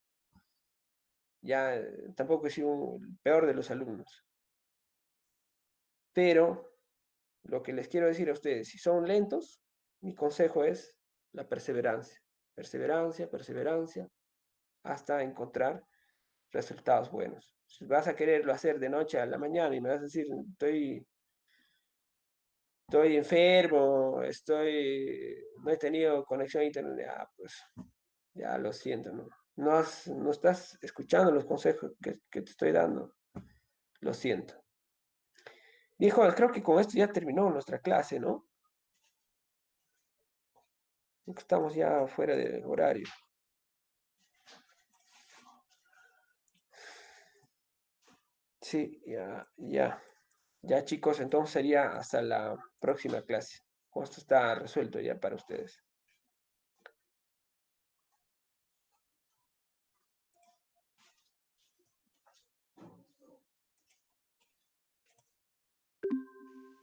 Ya tampoco he sido el peor de los alumnos. Pero lo que les quiero decir a ustedes, si son lentos, mi consejo es la perseverancia. Perseverancia, perseverancia, hasta encontrar resultados buenos. Si vas a quererlo hacer de noche a la mañana y me vas a decir, estoy enfermo, no he tenido conexión a internet, pues ya lo siento, ¿no? No estás escuchando los consejos que te estoy dando, lo siento. Dijo, creo que con esto ya terminó nuestra clase, ¿no? Creo que estamos ya fuera de horario. Sí, ya chicos, entonces sería hasta la próxima clase. Con esto está resuelto ya para ustedes.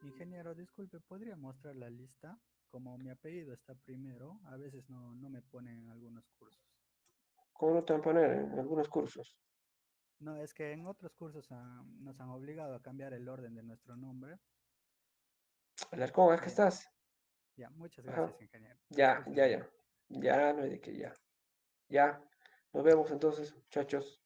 Ingeniero, disculpe, ¿podría mostrar la lista? Como mi apellido está primero, a veces no me ponen en algunos cursos. ¿Cómo no te van a poner en algunos cursos? No, es que en otros cursos nos han obligado a cambiar el orden de nuestro nombre. Alarcón, ¿es que Eh, estás? ya, muchas Ajá. gracias, ingeniero. Ya, Disculpe ya, la ya. molestia. Ya, no hay de qué, ya. Ya. Nos vemos entonces, muchachos.